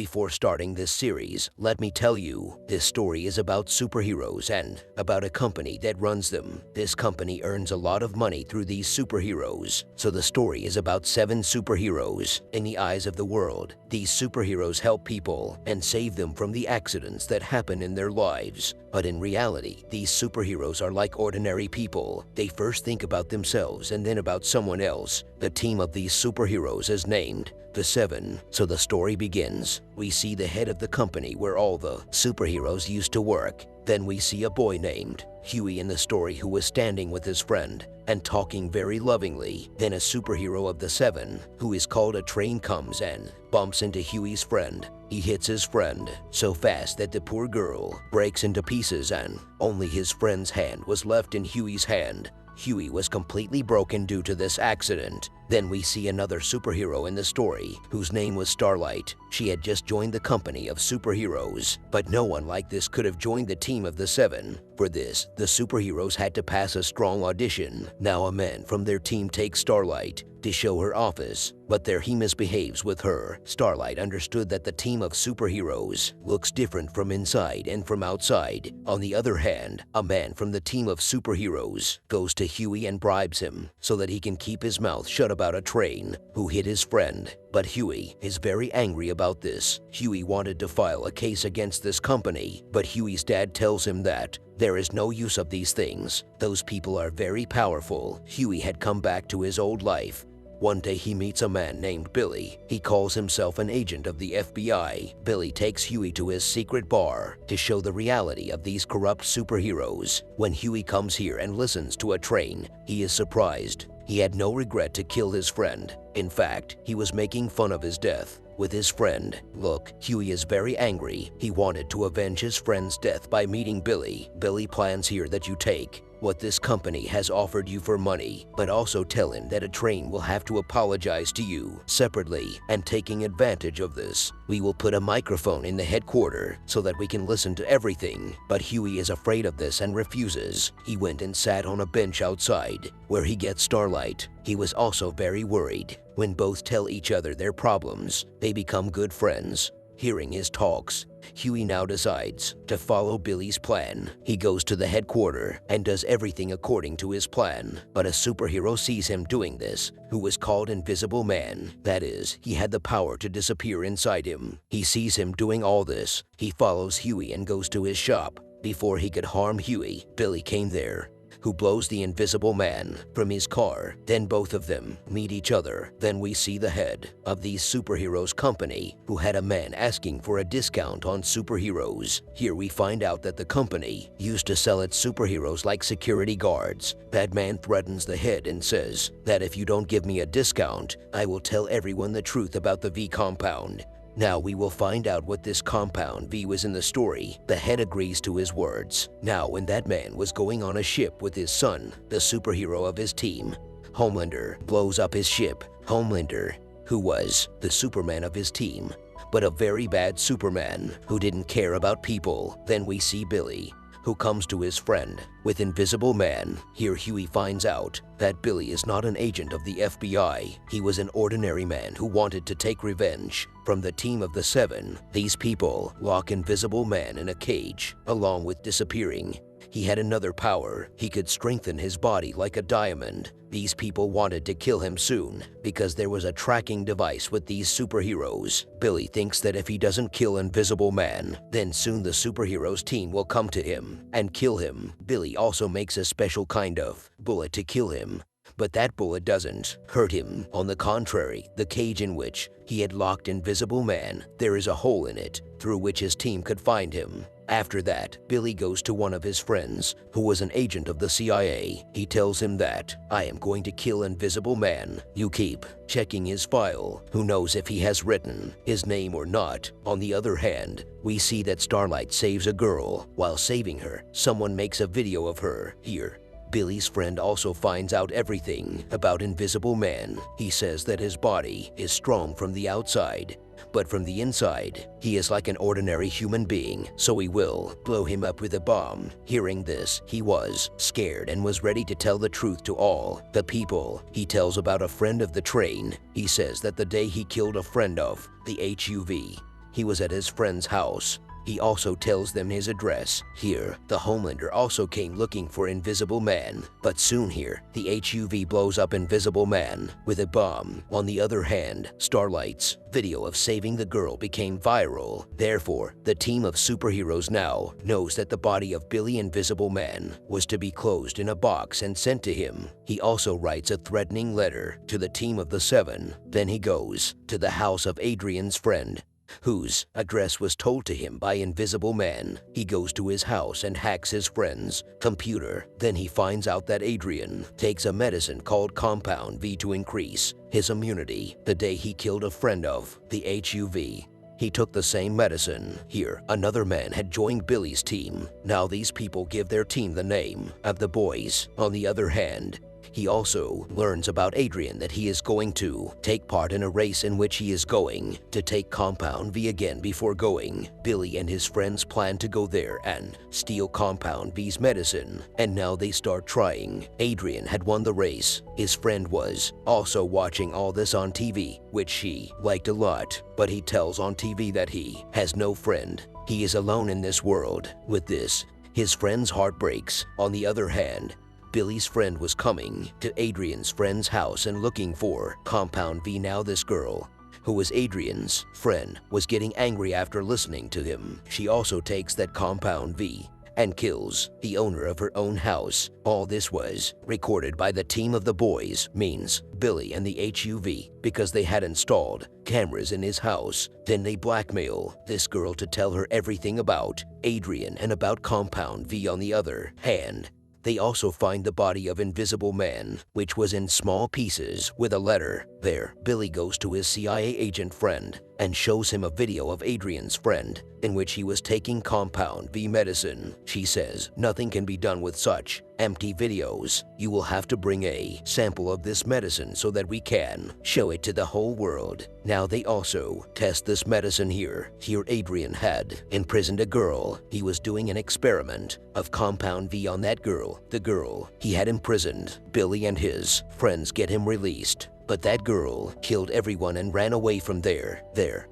Before starting this series, let me tell you, this story is about superheroes and about a company that runs them. This company earns a lot of money through these superheroes. So the story is about 7 superheroes. In the eyes of the world, these superheroes help people and save them from the accidents that happen in their lives. But in reality, these superheroes are like ordinary people. They first think about themselves and then about someone else. The team of these superheroes is named the 7. So the story begins. We see the head of the company where all the superheroes used to work. Then we see a boy named Huey in the story who was standing with his friend and talking very lovingly. Then a superhero of the 7, who is called a train, comes and bumps into Huey's friend. He hits his friend so fast that the poor girl breaks into pieces and only his friend's hand was left in Huey's hand. Huey was completely broken due to this accident. Then we see another superhero in the story, whose name was Starlight. She had just joined the company of superheroes, but no one like this could have joined the team of the 7. For this, the superheroes had to pass a strong audition. Now a man from their team takes Starlight to show her office, but there he misbehaves with her. Starlight understood that the team of superheroes looks different from inside and from outside. On the other hand, a man from the team of superheroes goes to Huey and bribes him so that he can keep his mouth shut about a train who hit his friend. But Huey is very angry about this. Huey wanted to file a case against this company, but Huey's dad tells him that there is no use of these things. Those people are very powerful. Huey had come back to his old life. One day he meets a man named Billy. He calls himself an agent of the FBI. Billy takes Huey to his secret bar to show the reality of these corrupt superheroes. When Huey comes here and listens to a train, he is surprised. He had no regret to kill his friend. In fact, he was making fun of his death with his friend. Look, Huey is very angry. He wanted to avenge his friend's death by meeting Billy. Billy plans here that you take what this company has offered you for money, but also tell him that a train will have to apologize to you separately. And taking advantage of this, we will put a microphone in the headquarters so that we can listen to everything. But Huey is afraid of this and refuses. He went and sat on a bench outside, where he gets Starlight. He was also very worried. When both tell each other their problems, they become good friends. Hearing his talks, Huey now decides to follow Billy's plan. He goes to the headquarters and does everything according to his plan. But a superhero sees him doing this, who was called Invisible Man. That is, he had the power to disappear inside him. He sees him doing all this. He follows Huey and goes to his shop. Before he could harm Huey, Billy came there, who blows the Invisible Man from his car. Then both of them meet each other. Then we see the head of these superheroes company, who had a man asking for a discount on superheroes. Here we find out that the company used to sell its superheroes like security guards. That man threatens the head and says that if you don't give me a discount, I will tell everyone the truth about the V compound. Now we will find out what this compound V was in the story. The head agrees to his words. Now when that man was going on a ship with his son, the superhero of his team, Homelander blows up his ship. Homelander, who was the Superman of his team, but a very bad Superman who didn't care about people. Then we see Billy, who comes to his friend with Invisible Man. Here Huey finds out that Billy is not an agent of the FBI. He was an ordinary man who wanted to take revenge from the team of the 7. These people lock Invisible Man in a cage, along with disappearing. He had another power. He could strengthen his body like a diamond. These people wanted to kill him soon because there was a tracking device with these superheroes. Billy thinks that if he doesn't kill Invisible Man, then soon the superheroes team will come to him and kill him. Billy also makes a special kind of bullet to kill him, but that bullet doesn't hurt him. On the contrary, the cage in which he had locked Invisible Man, there is a hole in it through which his team could find him. After that, Billy goes to one of his friends, who was an agent of the CIA. He tells him that, I am going to kill Invisible Man. You keep checking his file. Who knows if he has written his name or not? On the other hand, we see that Starlight saves a girl. While saving her, someone makes a video of her. Here, Billy's friend also finds out everything about Invisible Man. He says that his body is strong from the outside, but from the inside, he is like an ordinary human being, so he will blow him up with a bomb. Hearing this, he was scared and was ready to tell the truth to all the people. He tells about a friend of the train. He says that the day he killed a friend of the HUV, he was at his friend's house. He also tells them his address. Here, the Homelander also came looking for Invisible Man, but soon here, the HUV blows up Invisible Man with a bomb. On the other hand, Starlight's video of saving the girl became viral. Therefore, the team of superheroes now knows that the body of Billy Invisible Man was to be closed in a box and sent to him. He also writes a threatening letter to the team of the Seven. Then he goes to the house of Adrian's friend, whose address was told to him by Invisible Man. He goes to his house and hacks his friend's computer. Then he finds out that Adrian takes a medicine called Compound V to increase his immunity. The day he killed a friend of the HUV, he took the same medicine. Here, another man had joined Billy's team. Now these people give their team the name of the Boys. On the other hand, he also learns about Adrian that he is going to take part in a race in which he is going to take Compound V again before going. Billy and his friends plan to go there and steal Compound V's medicine, and now they start trying. Adrian had won the race. His friend was also watching all this on TV, which he liked a lot, but he tells on TV that he has no friend. He is alone in this world. With this, his friend's heart breaks. On the other hand, Billy's friend was coming to Adrian's friend's house and looking for Compound V. Now this girl, who was Adrian's friend, was getting angry after listening to him. She also takes that Compound V and kills the owner of her own house. All this was recorded by the team of the Boys, means Billy and the HUV, because they had installed cameras in his house. Then they blackmail this girl to tell her everything about Adrian and about Compound V. On the other hand, they also find the body of Invisible Man, which was in small pieces with a letter. There, Billy goes to his CIA agent friend and shows him a video of Adrian's friend in which he was taking Compound V medicine. She says, "Nothing can be done with such empty videos. You will have to bring a sample of this medicine so that we can show it to the whole world." Now they also test this medicine here. Here Adrian had imprisoned a girl. He was doing an experiment of Compound V on that girl, the girl he had imprisoned. Billy and his friends get him released, but that girl killed everyone and ran away from there.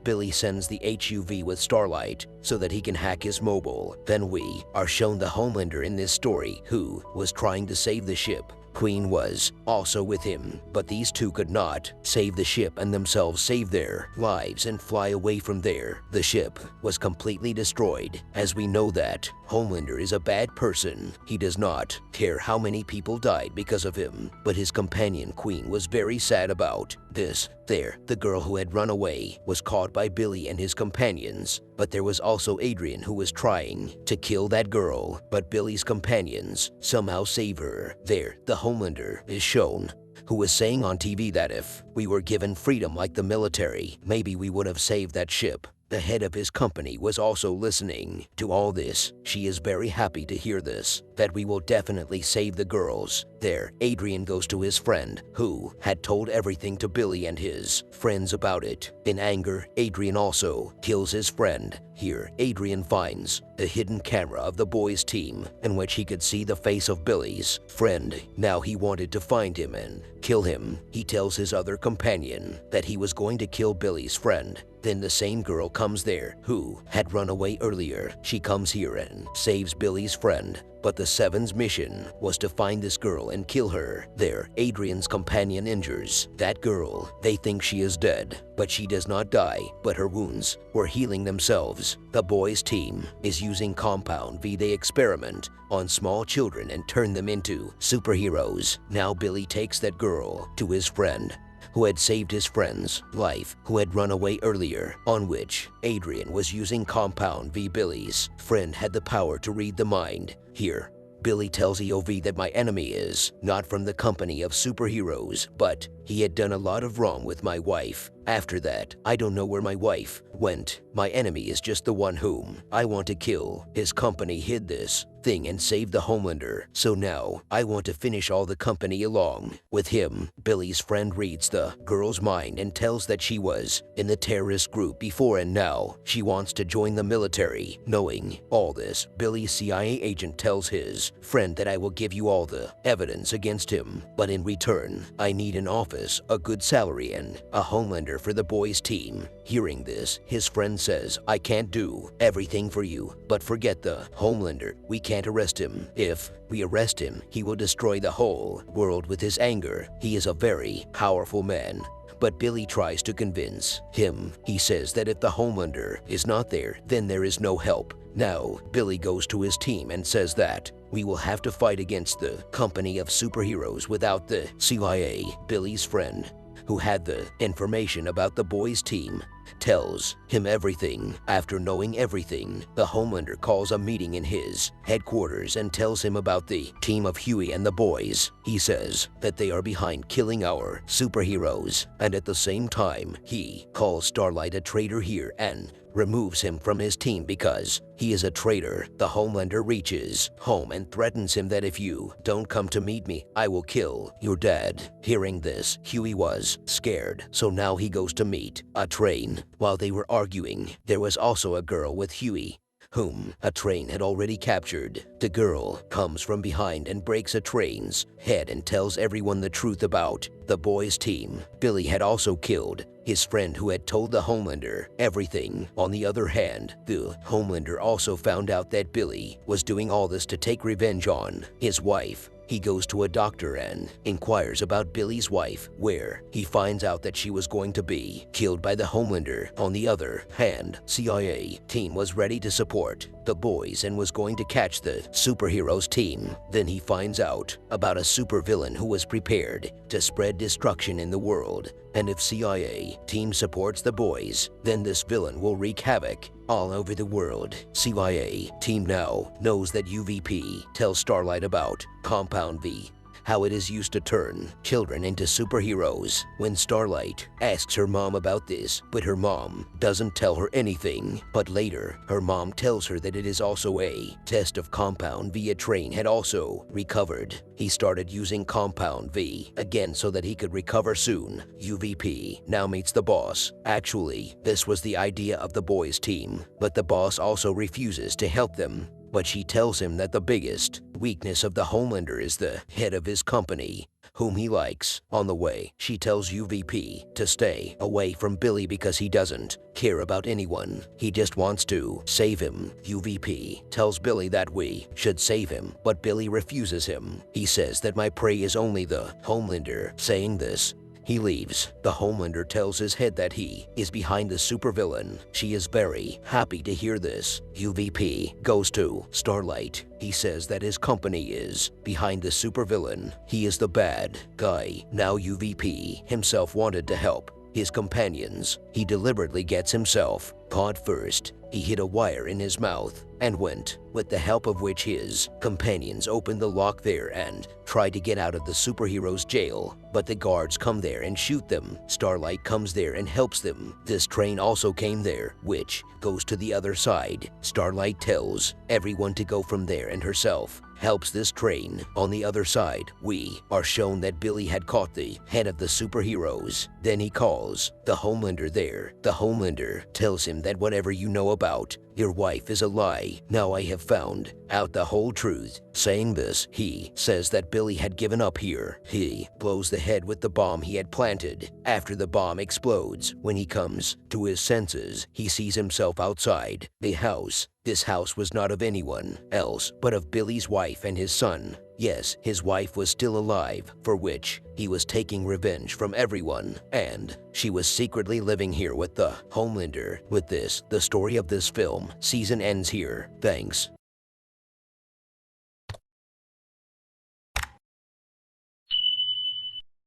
Billy sends the HUV with Starlight so that he can hack his mobile. Then we are shown the Homelander in this story, who was trying to save the ship. Queen was also with him, but these two could not save the ship and themselves save their lives and fly away from there. The ship was completely destroyed. As we know that Homelander is a bad person. He does not care how many people died because of him, but his companion Queen was very sad about this. The girl who had run away was caught by Billy and his companions, but there was also Adrian who was trying to kill that girl, but Billy's companions somehow save her. The Homelander is shown, who was saying on TV that if we were given freedom like the military, maybe we would have saved that ship. The head of his company was also listening to all this. She is very happy to hear this, that we will definitely save the girls. There, Adrian goes to his friend, who had told everything to Billy and his friends about it. In anger, Adrian also kills his friend. Here, Adrian finds the hidden camera of the Boys team, in which he could see the face of Billy's friend. Now he wanted to find him and kill him. He tells his other companion that he was going to kill Billy's friend. Then the same girl comes there, who had run away earlier. She comes here and saves Billy's friend. But the Seven's mission was to find this girl and kill her. There, Adrian's companion injures that girl. They think she is dead, but she does not die, but her wounds were healing themselves. The Boys team is using Compound V. They experiment on small children and turn them into superheroes. Now Billy takes that girl to his friend, who had saved his friend's life, who had run away earlier, on which Adrian was using Compound V. Billy's friend had the power to read the mind. Here, Billy tells EOV that my enemy is not from the company of superheroes, but he had done a lot of wrong with my wife. After that, I don't know where my wife went. My enemy is just the one whom I want to kill. His company hid this thing and saved the Homelander, so now I want to finish all the company along with him. Billy's friend reads the girl's mind and tells that she was in the terrorist group before and now she wants to join the military. Knowing all this, Billy's CIA agent tells his friend that I will give you all the evidence against him, but in return, I need an office, a good salary, and a Homelander trainer for the boys' team. Hearing this, his friend says, I can't do everything for you, but forget the Homelander. We can't arrest him. If we arrest him, he will destroy the whole world with his anger. He is a very powerful man. But Billy tries to convince him. He says that if the Homelander is not there, then there is no help. Now, Billy goes to his team and says that we will have to fight against the company of superheroes without the CIA. Billy's friend, who had the information about the boys' team, tells him everything. After knowing everything, the Homelander calls a meeting in his headquarters and tells him about the team of Huey and the boys. He says that they are behind killing our superheroes, and at the same time, he calls Starlight a traitor here and removes him from his team because he is a traitor. The Homelander reaches home and threatens him that if you don't come to meet me, I will kill your dad. Hearing this, Huey was scared, so now he goes to meet a train. While they were arguing, there was also a girl with Huey, whom a train had already captured. The girl comes from behind and breaks a train's head and tells everyone the truth about the boys' team. Billy had also killed his friend who had told the Homelander everything. On the other hand, the Homelander also found out that Billy was doing all this to take revenge on his wife. He goes to a doctor and inquires about Billy's wife, where he finds out that she was going to be killed by the Homelander. On the other hand, CIA team was ready to support the boys and was going to catch the superheroes team. Then he finds out about a supervillain who was prepared to spread destruction in the world. And if CIA team supports the boys, then this villain will wreak havoc all over the world. CIA team now knows that UVP tells Starlight about Compound V, how it is used to turn children into superheroes. When Starlight asks her mom about this, but her mom doesn't tell her anything. But later, her mom tells her that it is also a test of Compound V. A train had also recovered. He started using Compound V again so that he could recover soon. UVP now meets the boss. Actually, this was the idea of the boys' team, but the boss also refuses to help them. But she tells him that the biggest weakness of the Homelander is the head of his company, whom he likes. On the way, she tells UVP to stay away from Billy because he doesn't care about anyone. He just wants to save him. UVP tells Billy that we should save him, but Billy refuses him. He says that my prey is only the Homelander. Saying this, he leaves. The Homelander tells his head that he is behind the supervillain. She is very happy to hear this. UVP goes to Starlight. He says that his company is behind the supervillain. He is the bad guy. Now UVP himself wanted to help his companions. He deliberately gets himself caught first. He hid a wire in his mouth and went, with the help of which his companions opened the lock there and tried to get out of the superhero's jail. But the guards come there and shoot them. Starlight comes there and helps them. This train also came there, which goes to the other side. Starlight tells everyone to go from there and herself helps this train. On the other side, we are shown that Billy had caught the head of the superheroes. Then he calls the Homelander there. The Homelander tells him that whatever you know about your wife is a lie. Now I have found out the whole truth. Saying this, he says that Billy had given up here. He blows the head with the bomb he had planted. After the bomb explodes, when he comes to his senses, he sees himself outside the house. This house was not of anyone else, but of Billy's wife and his son. Yes, his wife was still alive, for which he was taking revenge from everyone, and she was secretly living here with the Homelander. With this, the story of this film season ends here. Thanks